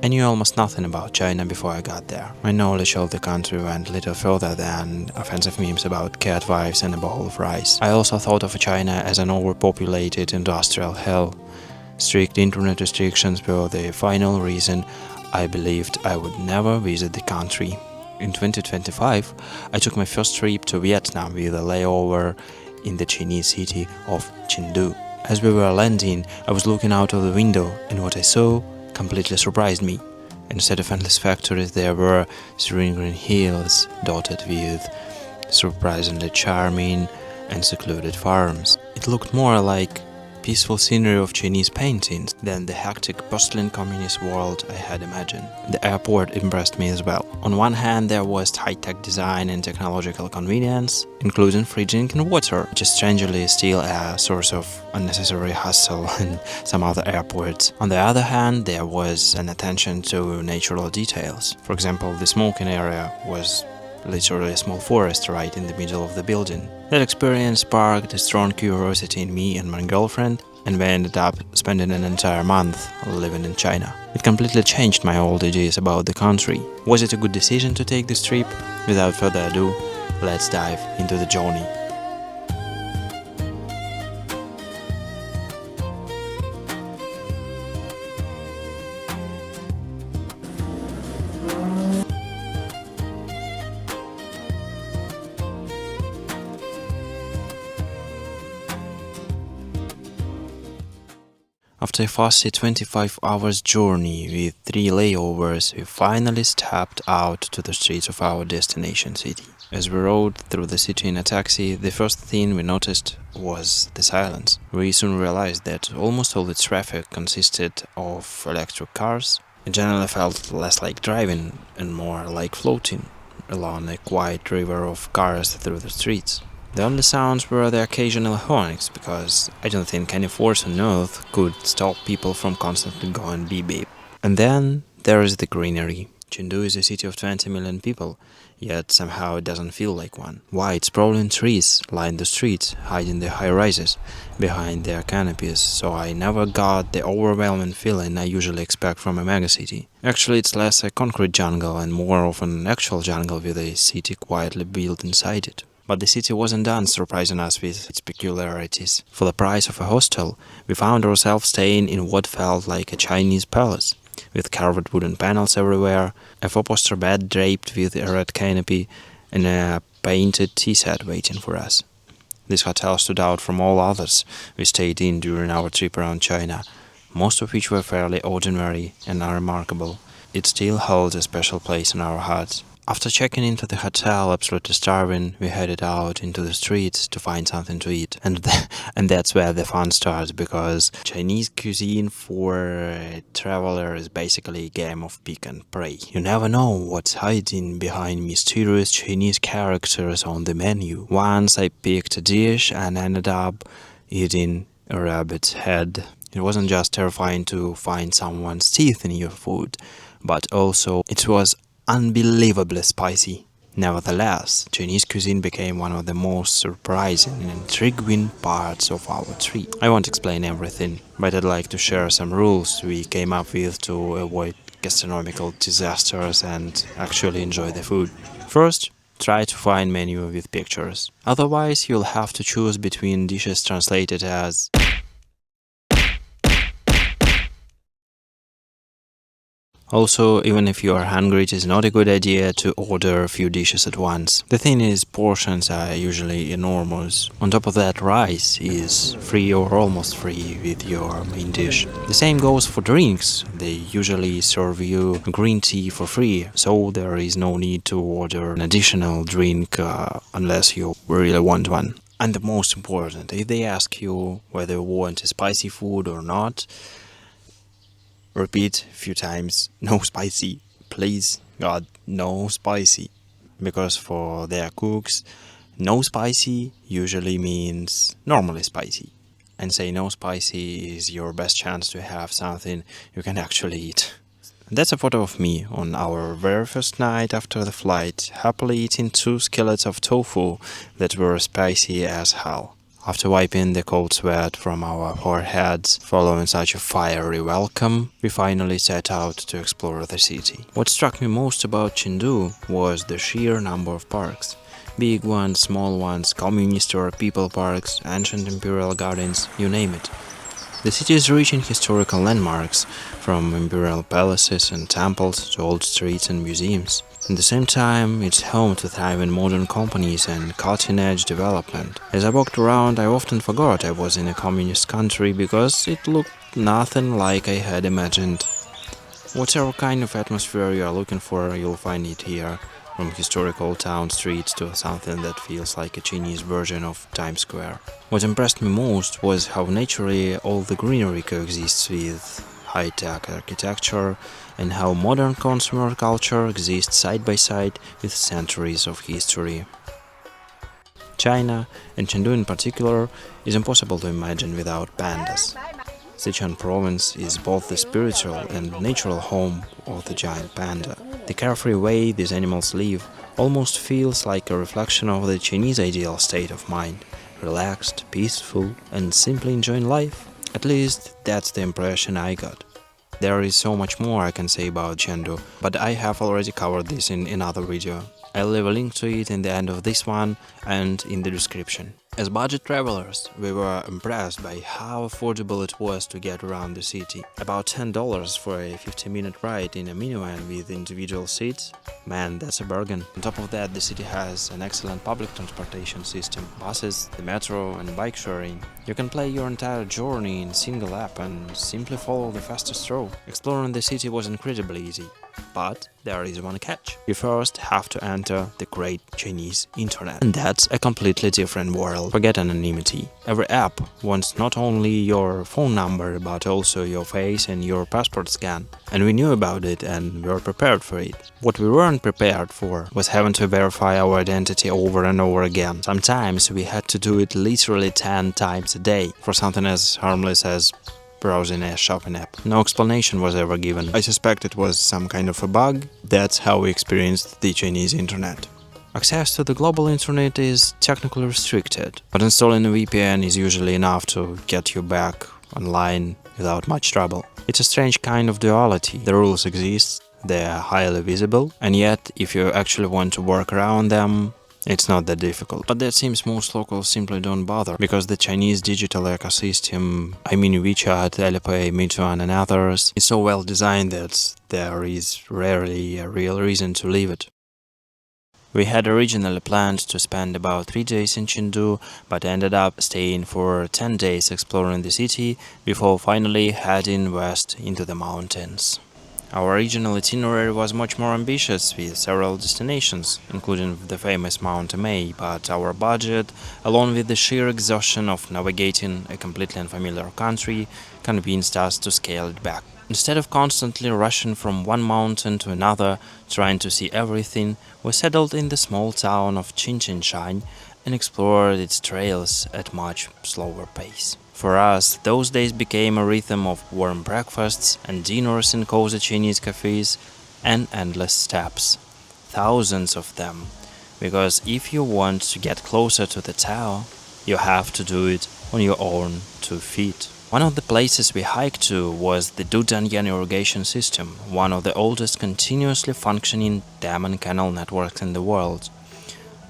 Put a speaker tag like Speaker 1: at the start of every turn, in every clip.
Speaker 1: I knew almost nothing about China before I got there. My knowledge of the country went little further than offensive memes about cat wives and a bowl of rice. I also thought of China as an overpopulated industrial hell. Strict internet restrictions were the final reason I believed I would never visit the country. In 2025, I took my first trip to Vietnam with a layover in the Chinese city of Chengdu. As we were landing, I was looking out of the window, and what I saw completely surprised me. Instead of endless factories, there were serene green hills dotted with surprisingly charming and secluded farms. It looked more like peaceful scenery of Chinese paintings than the hectic, bustling communist world I had imagined. The airport impressed me as well. On one hand, there was high-tech design and technological convenience, including free drinking water, which is strangely still a source of unnecessary hassle in some other airports. On the other hand, there was an attention to natural details. For example, the smoking area was literally a small forest right in the middle of the building. That experience sparked a strong curiosity in me and my girlfriend, and we ended up spending an entire month living in China. It completely changed my old ideas about the country. Was it a good decision to take this trip? Without further ado, let's dive into the journey. After a fussy 25 hours journey with 3 layovers, we finally stepped out to the streets of our destination city. As we rode through the city in a taxi, the first thing we noticed was the silence. We soon realized that almost all the traffic consisted of electric cars. It generally felt less like driving and more like floating along a quiet river of cars through the streets. The only sounds were the occasional honks, because I don't think any force on earth could stop people from constantly going beep-beep. And then there is the greenery. Chengdu is a city of 20 million people, yet somehow it doesn't feel like one. Wide, sprawling trees line the streets, hiding the high-rises behind their canopies, so I never got the overwhelming feeling I usually expect from a megacity. Actually, it's less a concrete jungle and more of an actual jungle with a city quietly built inside it. But the city wasn't done surprising us with its peculiarities. For the price of a hostel, we found ourselves staying in what felt like a Chinese palace, with carved wooden panels everywhere, a four-poster bed draped with a red canopy, and a painted tea set waiting for us. This hotel stood out from all others we stayed in during our trip around China, most of which were fairly ordinary and unremarkable. It still holds a special place in our hearts. After checking into the hotel, absolutely starving, we headed out into the streets to find something to eat. And that's where the fun starts, because Chinese cuisine for a traveler is basically a game of pick and pray. You never know what's hiding behind mysterious Chinese characters on the menu. Once I picked a dish and ended up eating a rabbit's head. It wasn't just terrifying to find someone's teeth in your food, but also it was unbelievably spicy. Nevertheless, Chinese cuisine became one of the most surprising and intriguing parts of our trip. I won't explain everything, but I'd like to share some rules we came up with to avoid gastronomical disasters and actually enjoy the food. First, try to find menu with pictures. Otherwise, you'll have to choose between dishes translated as Also, even if you are hungry, it is not a good idea to order a few dishes at once. The thing is, portions are usually enormous. On top of that, rice is free or almost free with your main dish. The same goes for drinks. They usually serve you green tea for free, so there is no need to order an additional drink unless you really want one. And the most important, if they ask you whether you want a spicy food or not, repeat a few times, no spicy, please, God, no spicy. Because for their cooks, no spicy usually means normally spicy. And say no spicy is your best chance to have something you can actually eat. That's a photo of me on our very first night after the flight, happily eating 2 skillets of tofu that were spicy as hell. After wiping the cold sweat from our foreheads, following such a fiery welcome, we finally set out to explore the city. What struck me most about Chengdu was the sheer number of parks. Big ones, small ones, communist or people parks, ancient imperial gardens, you name it. The city is rich in historical landmarks, from imperial palaces and temples to old streets and museums. At the same time, it's home to thriving modern companies and cutting-edge development. As I walked around, I often forgot I was in a communist country because it looked nothing like I had imagined. Whatever kind of atmosphere you are looking for, you'll find it here. From historical town streets to something that feels like a Chinese version of Times Square. What impressed me most was how naturally all the greenery coexists with high-tech architecture and how modern consumer culture exists side by side with centuries of history. China, and Chengdu in particular, is impossible to imagine without pandas. Sichuan province is both the spiritual and natural home of the giant panda. The carefree way these animals live almost feels like a reflection of the Chinese ideal state of mind, relaxed, peaceful, and simply enjoying life. At least that's the impression I got. There is so much more I can say about Chengdu, but I have already covered this in another video. I'll leave a link to it in the end of this one and in the description. As budget travelers, we were impressed by how affordable it was to get around the city. About $10 for a 50-minute ride in a minivan with individual seats? Man, that's a bargain. On top of that, the city has an excellent public transportation system. Buses, the metro and bike sharing. You can play your entire journey in a single app and simply follow the fastest route. Exploring the city was incredibly easy. But there is one catch. You first have to enter the great Chinese internet. And that's a completely different world. Forget anonymity. Every app wants not only your phone number, but also your face and your passport scan. And we knew about it and were prepared for it. What we weren't prepared for was having to verify our identity over and over again. Sometimes we had to do it literally 10 times a day for something as harmless as browsing a shopping app. No explanation was ever given. I suspect it was some kind of a bug. That's how we experienced the Chinese internet. Access to the global internet is technically restricted, but installing a VPN is usually enough to get you back online without much trouble. It's a strange kind of duality. The rules exist, they are highly visible, and yet if you actually want to work around them, it's not that difficult. But that seems most locals simply don't bother, because the Chinese digital ecosystem, I mean WeChat, Alipay, Meituan and others, is so well designed that there is rarely a real reason to leave it. We had originally planned to spend about 3 days in Chengdu, but ended up staying for 10 days exploring the city before finally heading west into the mountains. Our original itinerary was much more ambitious, with several destinations, including the famous Mount May, but our budget, along with the sheer exhaustion of navigating a completely unfamiliar country, convinced us to scale it back. Instead of constantly rushing from one mountain to another, trying to see everything, we settled in the small town of Qingchengshan and explored its trails at much slower pace. For us, those days became a rhythm of warm breakfasts and dinners in cozy Chinese cafes and endless steps. Thousands of them. Because if you want to get closer to the town, you have to do it on your own 2 feet. One of the places we hiked to was the Dujiangyan Irrigation System, one of the oldest continuously functioning dam and canal networks in the world.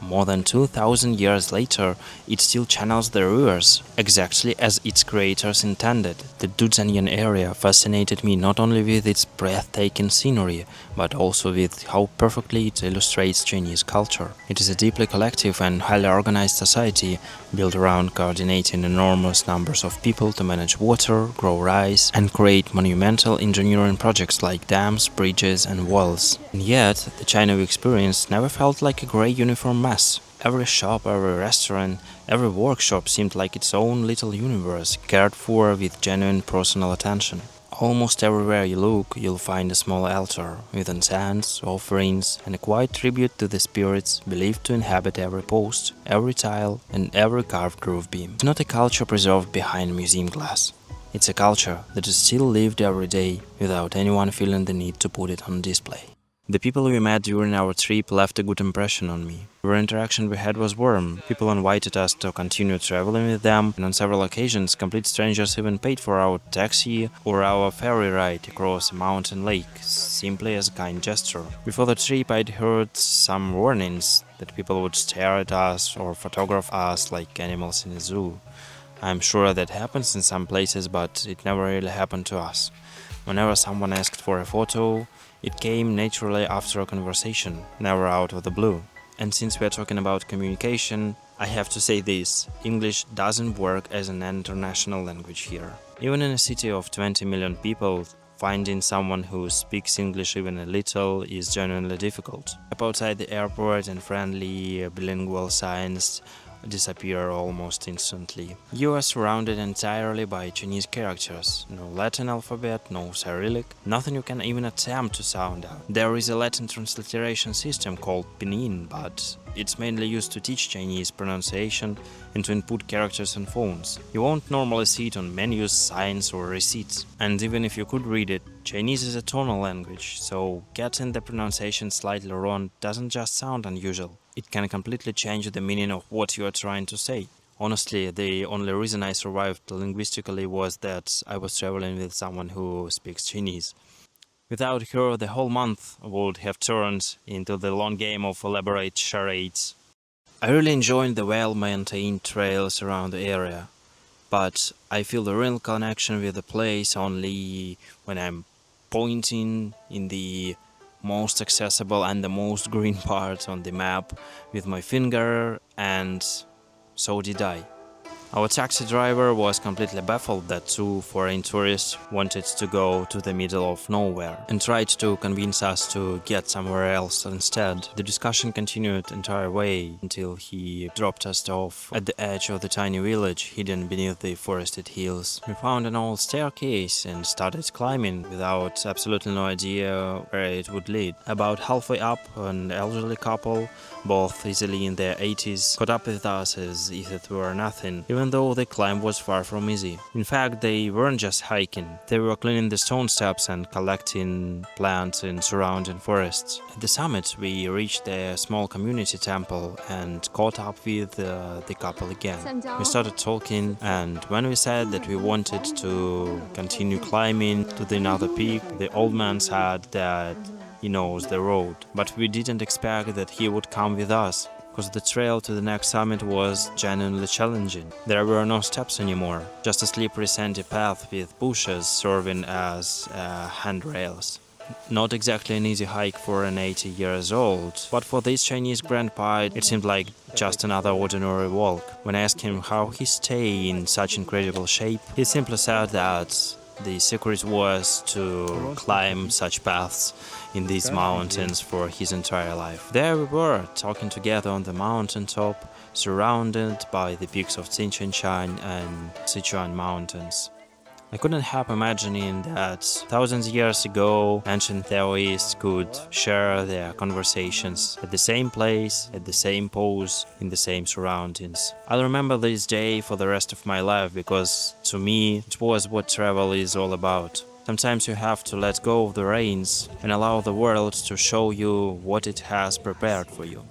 Speaker 1: More than 2,000 years later, it still channels the rivers, exactly as its creators intended. The Dujiangyan area fascinated me not only with its breathtaking scenery, but also with how perfectly it illustrates Chinese culture. It is a deeply collective and highly organized society, built around coordinating enormous numbers of people to manage water, grow rice, and create monumental engineering projects like dams, bridges, and walls. And yet, the China we experienced never felt like a grey uniform mess. Every shop, every restaurant, every workshop seemed like its own little universe, cared for with genuine personal attention. Almost everywhere you look, you'll find a small altar, with incense, offerings, and a quiet tribute to the spirits believed to inhabit every post, every tile, and every carved roof beam. It's not a culture preserved behind museum glass. It's a culture that is still lived every day, without anyone feeling the need to put it on display. The people we met during our trip left a good impression on me. The interaction we had was warm. People invited us to continue traveling with them, and on several occasions, complete strangers even paid for our taxi or our ferry ride across a mountain lake, simply as a kind gesture. Before the trip, I'd heard some warnings that people would stare at us or photograph us like animals in a zoo. I'm sure that happens in some places, but it never really happened to us. Whenever someone asked for a photo, it came naturally after a conversation, never out of the blue. And since we are talking about communication, I have to say this: English doesn't work as an international language here. Even in a city of 20 million people, finding someone who speaks English even a little is genuinely difficult. Step outside the airport and friendly bilingual signs disappear almost instantly. You are surrounded entirely by Chinese characters. No Latin alphabet, no Cyrillic, nothing you can even attempt to sound out. There is a Latin transliteration system called Pinyin, but it's mainly used to teach Chinese pronunciation and to input characters on phones. You won't normally see it on menus, signs or receipts. And even if you could read it, Chinese is a tonal language, so getting the pronunciation slightly wrong doesn't just sound unusual. It can completely change the meaning of what you are trying to say. Honestly, the only reason I survived linguistically was that I was traveling with someone who speaks Chinese. Without her, the whole month would have turned into the long game of elaborate charades. I really enjoyed the well-maintained trails around the area, but I feel the real connection with the place only when I'm pointing in the most accessible and the most green part on the map with my finger, and so did I. Our taxi driver was completely baffled that two foreign tourists wanted to go to the middle of nowhere and tried to convince us to get somewhere else instead. The discussion continued entire way until he dropped us off at the edge of the tiny village hidden beneath the forested hills. We found an old staircase and started climbing without absolutely no idea where it would lead. About halfway up, an elderly couple, both easily in their 80s, caught up with us as if it were nothing, even though the climb was far from easy. In fact, they weren't just hiking, they were cleaning the stone steps and collecting plants in surrounding forests. At the summit, we reached a small community temple and caught up with the couple again. We started talking, and when we said that we wanted to continue climbing to the another peak, the old man said that he knows the road, but we didn't expect that he would come with us, because the trail to the next summit was genuinely challenging. There were no steps anymore, just a slippery sandy path with bushes serving as handrails. Not exactly an easy hike for an 80 years old, but for this Chinese grandpa it seemed like just another ordinary walk. When I asked him how he stayed in such incredible shape, he simply said that the secret was to climb such paths in these mountains for his entire life. There we were, talking together on the mountaintop, surrounded by the peaks of Qingchengshan and Sichuan mountains. I couldn't help imagining that thousands of years ago, ancient Taoists could share their conversations at the same place, at the same pose, in the same surroundings. I'll remember this day for the rest of my life because, to me, it was what travel is all about. Sometimes you have to let go of the reins and allow the world to show you what it has prepared for you.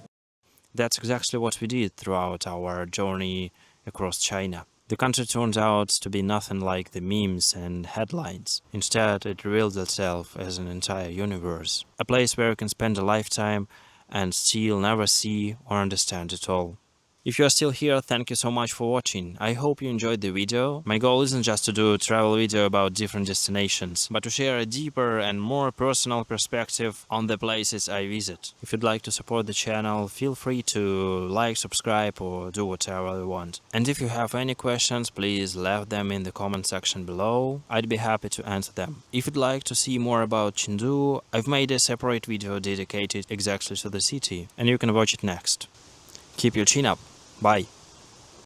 Speaker 1: That's exactly what we did throughout our journey across China. The country turned out to be nothing like the memes and headlines. Instead, it revealed itself as an entire universe. A place where you can spend a lifetime and still never see or understand it all. If you are still here, thank you so much for watching. I hope you enjoyed the video. My goal isn't just to do a travel video about different destinations, but to share a deeper and more personal perspective on the places I visit. If you'd like to support the channel, feel free to like, subscribe or do whatever you want. And if you have any questions, please leave them in the comment section below. I'd be happy to answer them. If you'd like to see more about Chengdu, I've made a separate video dedicated exactly to the city, and you can watch it next. Keep your chin up. Bye.